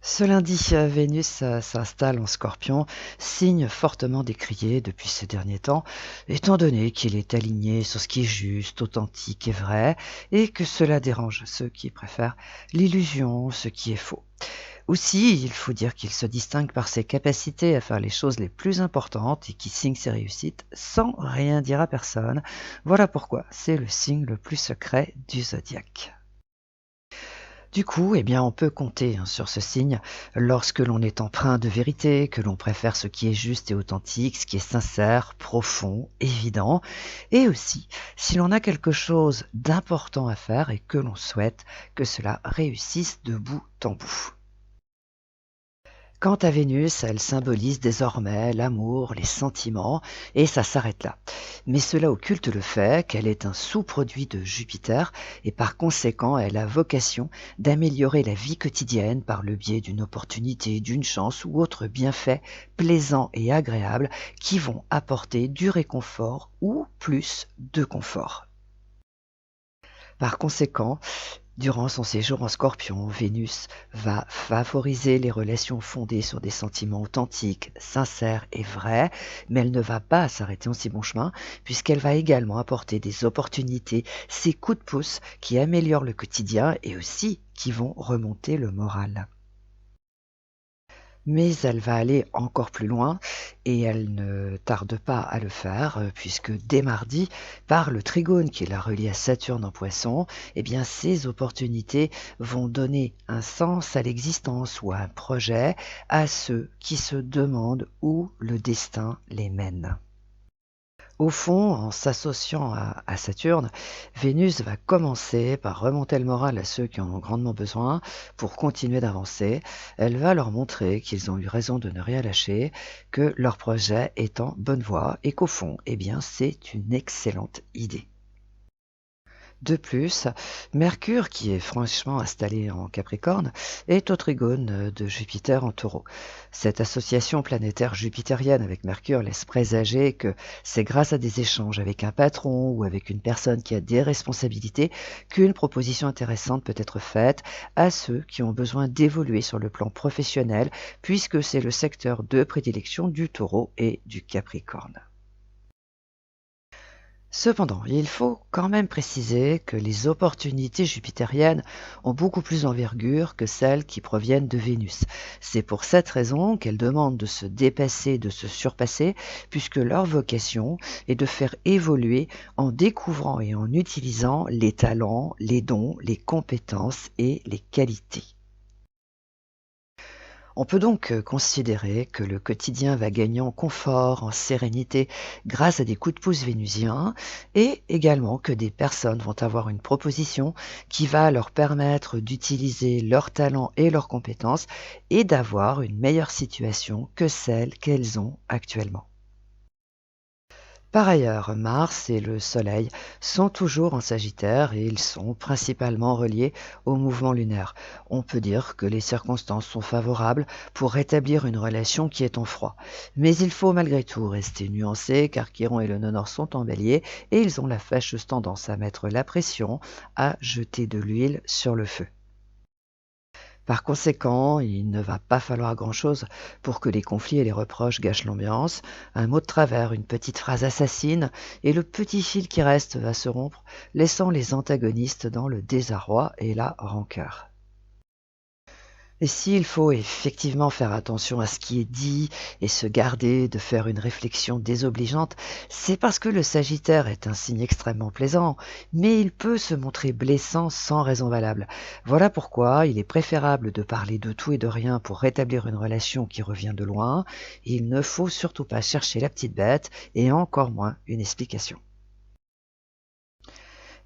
Ce lundi, Vénus s'installe en Scorpion, signe fortement décrié depuis ces derniers temps, étant donné qu'il est aligné sur ce qui est juste, authentique et vrai, et que cela dérange ceux qui préfèrent l'illusion, ce qui est faux. Aussi, il faut dire qu'il se distingue par ses capacités à faire les choses les plus importantes et qui signe ses réussites sans rien dire à personne. Voilà pourquoi c'est le signe le plus secret du zodiaque. Du coup, on peut compter sur ce signe lorsque l'on est empreint de vérité, que l'on préfère ce qui est juste et authentique, ce qui est sincère, profond, évident, et aussi si l'on a quelque chose d'important à faire et que l'on souhaite que cela réussisse de bout en bout. Quant à Vénus, elle symbolise désormais l'amour, les sentiments, et ça s'arrête là. Mais cela occulte le fait qu'elle est un sous-produit de Jupiter, et par conséquent, elle a vocation d'améliorer la vie quotidienne par le biais d'une opportunité, d'une chance ou autres bienfaits plaisants et agréables qui vont apporter du réconfort ou plus de confort. Par conséquent, durant son séjour en Scorpion, Vénus va favoriser les relations fondées sur des sentiments authentiques, sincères et vrais, mais elle ne va pas s'arrêter en si bon chemin, puisqu'elle va également apporter des opportunités, ces coups de pouce qui améliorent le quotidien et aussi qui vont remonter le moral. Mais elle va aller encore plus loin et elle ne tarde pas à le faire, puisque dès mardi, par le trigone qui la relie à Saturne en Poisson, ces opportunités vont donner un sens à l'existence ou à un projet à ceux qui se demandent où le destin les mène. Au fond, en s'associant à Saturne, Vénus va commencer par remonter le moral à ceux qui en ont grandement besoin pour continuer d'avancer. Elle va leur montrer qu'ils ont eu raison de ne rien lâcher, que leur projet est en bonne voie et qu'au fond, c'est une excellente idée. De plus, Mercure, qui est franchement installé en Capricorne, est au trigone de Jupiter en Taureau. Cette association planétaire jupitérienne avec Mercure laisse présager que c'est grâce à des échanges avec un patron ou avec une personne qui a des responsabilités qu'une proposition intéressante peut être faite à ceux qui ont besoin d'évoluer sur le plan professionnel, puisque c'est le secteur de prédilection du Taureau et du Capricorne. Cependant, il faut quand même préciser que les opportunités jupitériennes ont beaucoup plus d'envergure que celles qui proviennent de Vénus. C'est pour cette raison qu'elles demandent de se dépasser, de se surpasser, puisque leur vocation est de faire évoluer en découvrant et en utilisant les talents, les dons, les compétences et les qualités. On peut donc considérer que le quotidien va gagner en confort, en sérénité, grâce à des coups de pouce vénusiens, et également que des personnes vont avoir une proposition qui va leur permettre d'utiliser leurs talents et leurs compétences et d'avoir une meilleure situation que celle qu'elles ont actuellement. Par ailleurs, Mars et le Soleil sont toujours en Sagittaire et ils sont principalement reliés au mouvement lunaire. On peut dire que les circonstances sont favorables pour rétablir une relation qui est en froid. Mais il faut malgré tout rester nuancé car Chiron et le nœud nord sont en Bélier et ils ont la fâcheuse tendance à mettre la pression, à jeter de l'huile sur le feu. Par conséquent, il ne va pas falloir grand-chose pour que les conflits et les reproches gâchent l'ambiance. Un mot de travers, une petite phrase assassine, et le petit fil qui reste va se rompre, laissant les antagonistes dans le désarroi et la rancœur. Et s'il faut effectivement faire attention à ce qui est dit et se garder de faire une réflexion désobligeante, c'est parce que le Sagittaire est un signe extrêmement plaisant, mais il peut se montrer blessant sans raison valable. Voilà pourquoi il est préférable de parler de tout et de rien pour rétablir une relation qui revient de loin. Il ne faut surtout pas chercher la petite bête et encore moins une explication.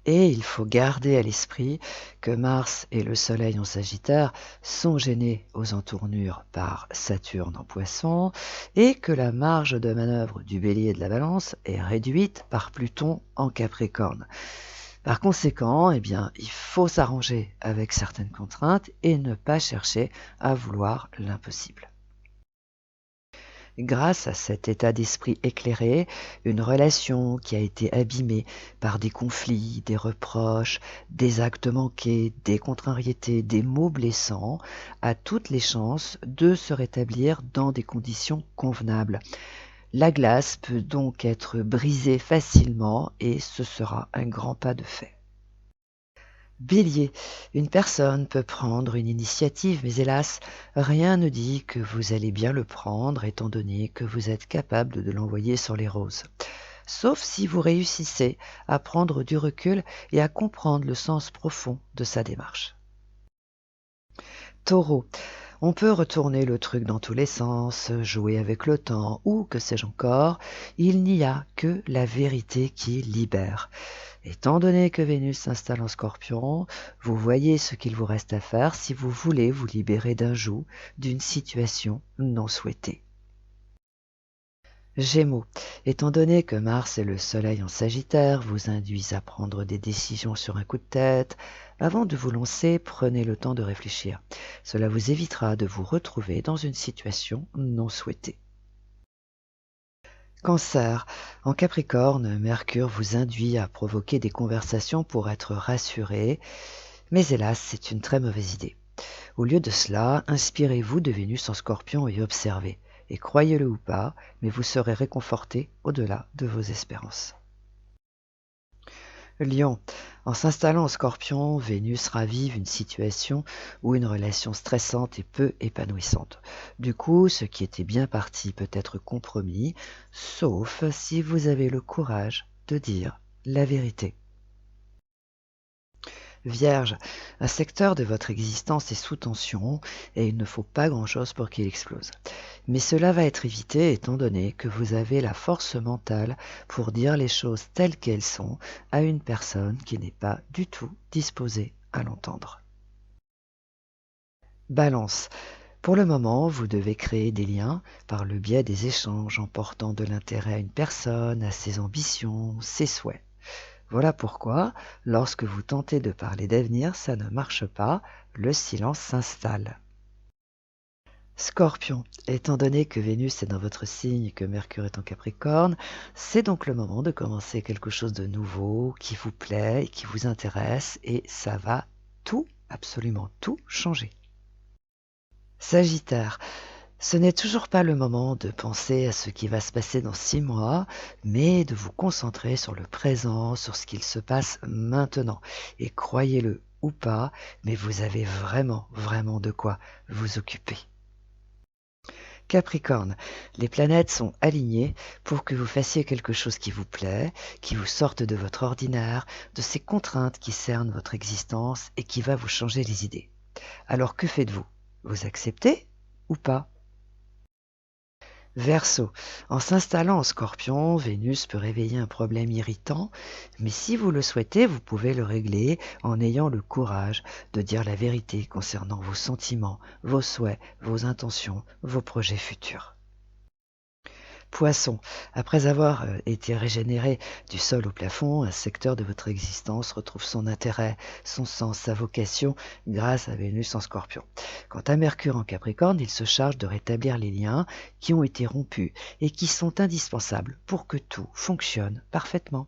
Et il faut garder à l'esprit que Mars et le Soleil en Sagittaire sont gênés aux entournures par Saturne en Poisson et que la marge de manœuvre du Bélier et de la Balance est réduite par Pluton en Capricorne. Par conséquent, il faut s'arranger avec certaines contraintes et ne pas chercher à vouloir l'impossible. Grâce à cet état d'esprit éclairé, une relation qui a été abîmée par des conflits, des reproches, des actes manqués, des contrariétés, des mots blessants, a toutes les chances de se rétablir dans des conditions convenables. La glace peut donc être brisée facilement et ce sera un grand pas de fait. Bélier, une personne peut prendre une initiative, mais hélas, rien ne dit que vous allez bien le prendre étant donné que vous êtes capable de l'envoyer sur les roses. Sauf si vous réussissez à prendre du recul et à comprendre le sens profond de sa démarche. Taureau, on peut retourner le truc dans tous les sens, jouer avec le temps ou que sais-je encore, il n'y a que la vérité qui libère. Étant donné que Vénus s'installe en Scorpion, vous voyez ce qu'il vous reste à faire si vous voulez vous libérer d'un joug, d'une situation non souhaitée. Gémeaux, étant donné que Mars et le Soleil en Sagittaire vous induisent à prendre des décisions sur un coup de tête, avant de vous lancer, prenez le temps de réfléchir. Cela vous évitera de vous retrouver dans une situation non souhaitée. Cancer, en Capricorne, Mercure vous induit à provoquer des conversations pour être rassuré, mais hélas, c'est une très mauvaise idée. Au lieu de cela, inspirez-vous de Vénus en Scorpion et observez. Et croyez-le ou pas, mais vous serez réconforté au-delà de vos espérances. Lion, en s'installant en Scorpion, Vénus ravive une situation ou une relation stressante et peu épanouissante. Du coup, ce qui était bien parti peut être compromis, sauf si vous avez le courage de dire la vérité. Vierge, un secteur de votre existence est sous tension et il ne faut pas grand-chose pour qu'il explose. Mais cela va être évité étant donné que vous avez la force mentale pour dire les choses telles qu'elles sont à une personne qui n'est pas du tout disposée à l'entendre. Balance. Pour le moment, vous devez créer des liens par le biais des échanges en portant de l'intérêt à une personne, à ses ambitions, ses souhaits. Voilà pourquoi, lorsque vous tentez de parler d'avenir, ça ne marche pas, le silence s'installe. Scorpion, étant donné que Vénus est dans votre signe et que Mercure est en Capricorne, c'est donc le moment de commencer quelque chose de nouveau, qui vous plaît et qui vous intéresse, et ça va tout, absolument tout changer. Sagittaire, ce n'est toujours pas le moment de penser à ce qui va se passer dans 6 mois, mais de vous concentrer sur le présent, sur ce qu'il se passe maintenant. Et croyez-le ou pas, mais vous avez vraiment, vraiment de quoi vous occuper. Capricorne, les planètes sont alignées pour que vous fassiez quelque chose qui vous plaît, qui vous sorte de votre ordinaire, de ces contraintes qui cernent votre existence et qui va vous changer les idées. Alors que faites-vous? Vous acceptez ou pas? Verseau, en s'installant en Scorpion, Vénus peut réveiller un problème irritant, mais si vous le souhaitez, vous pouvez le régler en ayant le courage de dire la vérité concernant vos sentiments, vos souhaits, vos intentions, vos projets futurs. Poisson, après avoir été régénéré du sol au plafond, un secteur de votre existence retrouve son intérêt, son sens, sa vocation grâce à Vénus en Scorpion. Quant à Mercure en Capricorne, il se charge de rétablir les liens qui ont été rompus et qui sont indispensables pour que tout fonctionne parfaitement.